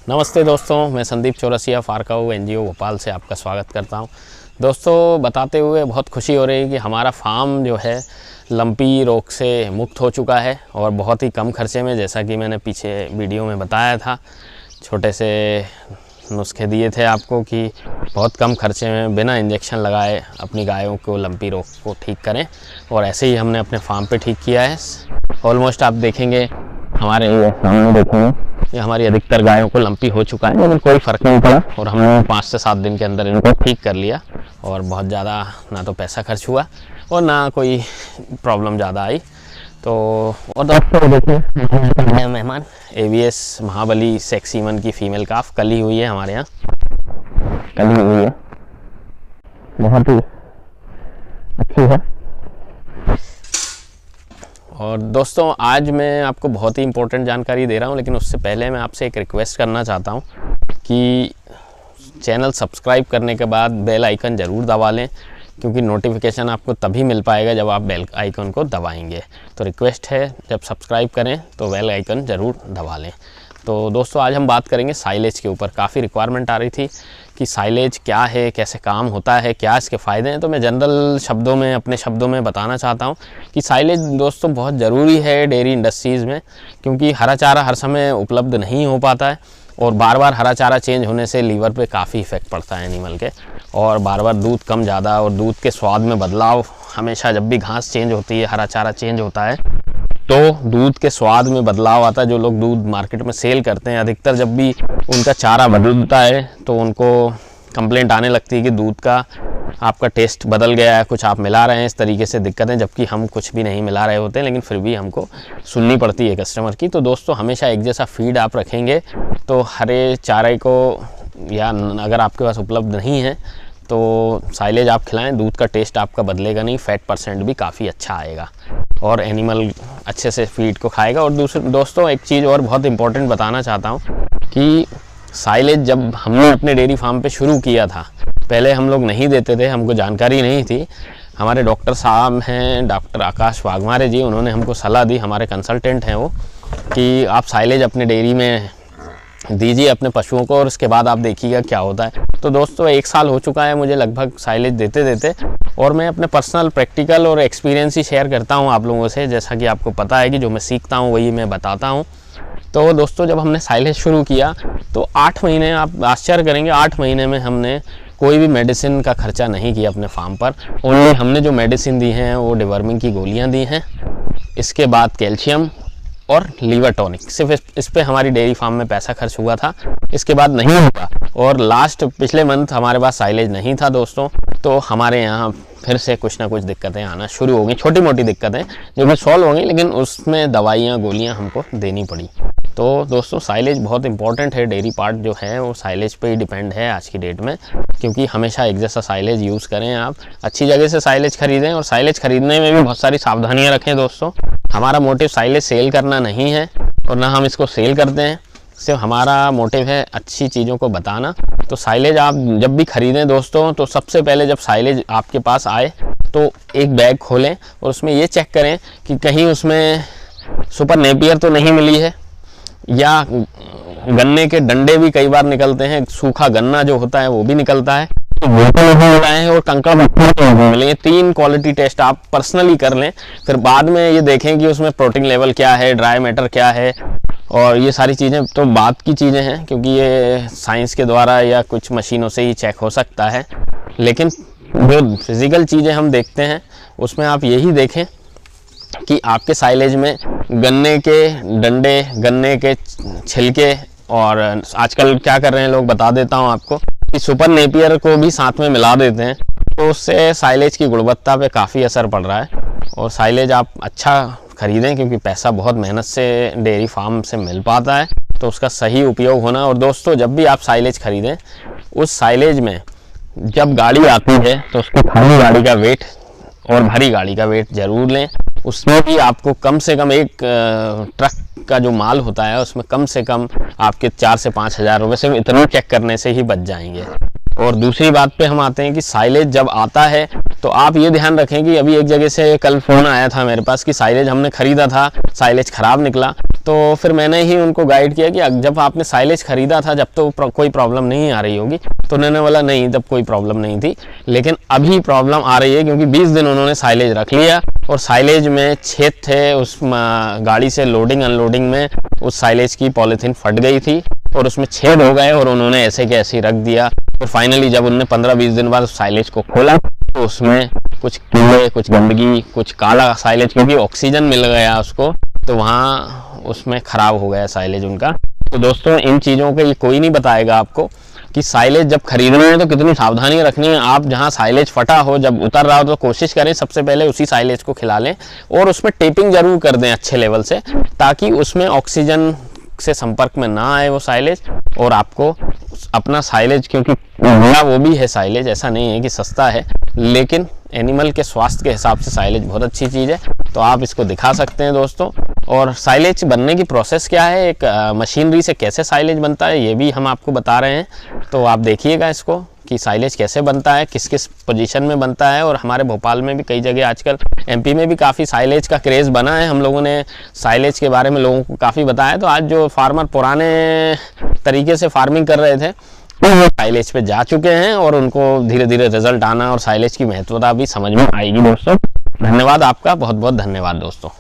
नमस्ते दोस्तों, मैं संदीप चौरसिया फारकाऊ एनजीओ भोपाल से आपका स्वागत करता हूं। दोस्तों, बताते हुए बहुत खुशी हो रही है कि हमारा फार्म जो है लंपी रोग से मुक्त हो चुका है और बहुत ही कम खर्चे में, जैसा कि मैंने पीछे वीडियो में बताया था, छोटे से नुस्खे दिए थे आपको कि बहुत कम खर्चे में बिना इंजेक्शन लगाए अपनी गायों को लंपी रोग को ठीक करें। और ऐसे ही हमने अपने फार्म पे ठीक किया है। ऑलमोस्ट आप देखेंगे हमारे सामने देखेंगे ये हमारी अधिकतर गायों को लंपी हो चुका है, लेकिन कोई फ़र्क नहीं पड़ा और हमने 5 से 7 दिन के अंदर इनको ठीक कर लिया और बहुत ज़्यादा ना तो पैसा खर्च हुआ और ना कोई प्रॉब्लम ज़्यादा आई। तो और दोस्तों देखिए मेहमान AVS महाबली सेक्सीमन की फीमेल काफ कल ही हुई है, हमारे यहाँ कल ही हुई है, बहुत ही अच्छी है। और दोस्तों, आज मैं आपको बहुत ही इम्पोर्टेंट जानकारी दे रहा हूं, लेकिन उससे पहले मैं आपसे एक रिक्वेस्ट करना चाहता हूं कि चैनल सब्सक्राइब करने के बाद बेल आइकन ज़रूर दबा लें, क्योंकि नोटिफिकेशन आपको तभी मिल पाएगा जब आप बेल आइकन को दबाएंगे। तो रिक्वेस्ट है, जब सब्सक्राइब करें तो बेल आइकन ज़रूर दबा लें। तो दोस्तों, आज हम बात करेंगे साइलेज के ऊपर। काफ़ी रिक्वायरमेंट आ रही थी कि साइलेज क्या है, कैसे काम होता है, क्या इसके फ़ायदे हैं। तो मैं जनरल शब्दों में, अपने शब्दों में बताना चाहता हूं कि साइलेज दोस्तों बहुत ज़रूरी है डेयरी इंडस्ट्रीज़ में, क्योंकि हरा चारा हर समय उपलब्ध नहीं हो पाता है और बार बार हरा चारा चेंज होने से लीवर पे काफ़ी इफ़ेक्ट पड़ता है एनिमल के, और बार बार दूध कम ज़्यादा और दूध के स्वाद में बदलाव। हमेशा जब भी घास चेंज होती है, हरा चारा चेंज होता है, तो दूध के स्वाद में बदलाव आता है। जो लोग दूध मार्केट में सेल करते हैं, अधिकतर जब भी उनका चारा बदलता है तो उनको कंप्लेंट आने लगती है कि दूध का आपका टेस्ट बदल गया है, कुछ आप मिला रहे हैं, इस तरीके से दिक्कतें, जबकि हम कुछ भी नहीं मिला रहे होते हैं, लेकिन फिर भी हमको सुननी पड़ती है कस्टमर की। तो दोस्तों, हमेशा एक जैसा फीड आप रखेंगे तो हरे चारे को, या अगर आपके पास उपलब्ध नहीं है तो साइलेज आप खिलाएं, दूध का टेस्ट आपका बदलेगा नहीं, फैट परसेंट भी काफ़ी अच्छा आएगा और एनिमल अच्छे से फीड को खाएगा। और दोस्तों, एक चीज़ और बहुत इंपॉर्टेंट बताना चाहता हूँ कि साइलेज जब हमने अपने डेयरी फार्म पे शुरू किया था, पहले हम लोग नहीं देते थे, हमको जानकारी नहीं थी। हमारे डॉक्टर साहब हैं, डॉक्टर आकाश वाघमारे जी, उन्होंने हमको सलाह दी, हमारे कंसल्टेंट हैं वो, कि आप साइलेज अपने डेयरी में दीजिए अपने पशुओं को और उसके बाद आप देखिएगा क्या होता है। तो दोस्तों, 1 साल हो चुका है मुझे लगभग साइलेज देते देते, और मैं अपने पर्सनल प्रैक्टिकल और एक्सपीरियंस ही शेयर करता हूं आप लोगों से। जैसा कि आपको पता है कि जो मैं सीखता हूं वही मैं बताता हूं। तो दोस्तों, जब हमने साइलेज शुरू किया तो 8 महीने, आप आश्चर्य करेंगे, 8 महीने में हमने कोई भी मेडिसिन का खर्चा नहीं किया अपने फार्म पर। ओनली हमने जो मेडिसिन दी हैं वो डिवर्मिंग की गोलियाँ दी हैं, इसके बाद कैल्शियम और लीवर टॉनिक, सिर्फ इस पे हमारी डेयरी फार्म में पैसा खर्च हुआ था, इसके बाद नहीं हुआ। और लास्ट पिछले मंथ हमारे पास साइलेज नहीं था दोस्तों, तो हमारे यहाँ फिर से कुछ ना कुछ दिक्कतें आना शुरू हो गई, छोटी मोटी दिक्कतें जो कि सॉल्व हो गई, लेकिन उसमें दवाइयाँ गोलियाँ हमको देनी पड़ी। तो दोस्तों, साइलेज बहुत इंपॉर्टेंट है, डेयरी पार्ट जो है वो साइलेज पे ही डिपेंड है आज की डेट में, क्योंकि हमेशा एक जैसा साइलेज यूज़ करें, आप अच्छी जगह से साइलेज खरीदें। और साइलेज खरीदने में भी बहुत सारी सावधानियाँ रखें दोस्तों। हमारा मोटिव साइलेज सेल करना नहीं है और ना हम इसको सेल करते हैं, सिर्फ हमारा मोटिव है अच्छी चीज़ों को बताना। तो साइलेज आप जब भी खरीदें दोस्तों, तो सबसे पहले जब साइलेज आपके पास आए तो एक बैग खोलें और उसमें ये चेक करें कि कहीं उसमें सुपर नेपियर तो नहीं मिली है, या गन्ने के डंडे भी कई बार निकलते हैं, सूखा गन्ना जो होता है वो भी निकलता है, तो वो तो नहीं मिला है, और कंकड़ मिलेंगे। 3 क्वालिटी टेस्ट आप पर्सनली कर लें, फिर बाद में ये देखें कि उसमें प्रोटीन लेवल क्या है, ड्राई मैटर क्या है, और ये सारी चीज़ें तो बात की चीज़ें हैं, क्योंकि ये साइंस के द्वारा या कुछ मशीनों से ही चेक हो सकता है। लेकिन जो फिज़िकल चीज़ें हम देखते हैं उसमें आप यही देखें कि आपके साइलेज में गन्ने के डंडे, गन्ने के छिलके, और आजकल क्या कर रहे हैं लोग, बता देता हूं आपको, कि सुपर नेपियर को भी साथ में मिला देते हैं, तो उससे साइलेज की गुणवत्ता पे काफ़ी असर पड़ रहा है। और साइलेज आप अच्छा खरीदें, क्योंकि पैसा बहुत मेहनत से डेयरी फार्म से मिल पाता है, तो उसका सही उपयोग होना। और दोस्तों, जब भी आप साइलेज खरीदें, उस साइलेज में जब गाड़ी आती है तो उसको खाली गाड़ी का वेट और भरी गाड़ी का वेट ज़रूर लें। उसमें भी आपको कम से कम एक ट्रक का जो माल होता है उसमें कम से कम आपके 4 से 5 हज़ार रुपये सिर्फ इतना चेक करने से ही बच जाएंगे। और दूसरी बात पे हम आते हैं कि साइलेज जब आता है तो आप ये ध्यान रखें कि अभी एक जगह से कल फ़ोन आया था मेरे पास कि साइलेज हमने ख़रीदा था, साइलेज ख़राब निकला, तो फिर मैंने ही उनको गाइड किया कि जब आपने साइलेज खरीदा था जब तो कोई प्रॉब्लम नहीं आ रही होगी, तो उन्होंने बोला नहीं तब कोई प्रॉब्लम नहीं थी, लेकिन अभी प्रॉब्लम आ रही है क्योंकि 20 दिन उन्होंने साइलेज रख लिया और साइलेज में छेद थे, उस गाड़ी से लोडिंग अनलोडिंग में उस साइलेज की पॉलीथीन फट गई थी और उसमें छेद हो गए और उन्होंने ऐसे के ऐसे रख दिया। और फाइनली जब उन्होंने 15-20 दिन बाद उस साइलेज को खोला तो उसमें कुछ कीड़े, कुछ गंदगी, कुछ काला साइलेज, क्योंकि ऑक्सीजन मिल गया उसको, तो वहाँ उसमें ख़राब हो गया साइलेज उनका। तो दोस्तों इन चीज़ों के ये कोई नहीं बताएगा आपको कि साइलेज जब खरीदना है तो कितनी सावधानी रखनी है। आप जहाँ साइलेज फटा हो, जब उतर रहा हो, तो कोशिश करें सबसे पहले उसी साइलेज को खिला लें और उसमें टेपिंग ज़रूर कर दें अच्छे लेवल से, ताकि उसमें ऑक्सीजन से संपर्क में ना आए वो साइलेज और आपको अपना साइलेज, क्योंकि महंगा वो भी है साइलेज, ऐसा नहीं है कि सस्ता है, लेकिन एनिमल के स्वास्थ्य के हिसाब से साइलेज बहुत अच्छी चीज़ है। तो आप इसको दिखा सकते हैं दोस्तों। और साइलेज बनने की प्रोसेस क्या है, एक मशीनरी से कैसे साइलेज बनता है, ये भी हम आपको बता रहे हैं। तो आप देखिएगा इसको कि साइलेज कैसे बनता है, किस किस पोजीशन में बनता है। और हमारे भोपाल में भी कई जगह, आजकल एमपी में भी काफ़ी साइलेज का क्रेज़ बना है। हम लोगों ने साइलेज के बारे में लोगों को काफ़ी बताया। तो आज जो फार्मर पुराने तरीके से फार्मिंग कर रहे थे वो साइलेज पे जा चुके हैं और उनको धीरे धीरे रिजल्ट आना और साइलेज की महत्वता भी समझ में आएगी दोस्तों। धन्यवाद आपका, बहुत बहुत धन्यवाद दोस्तों।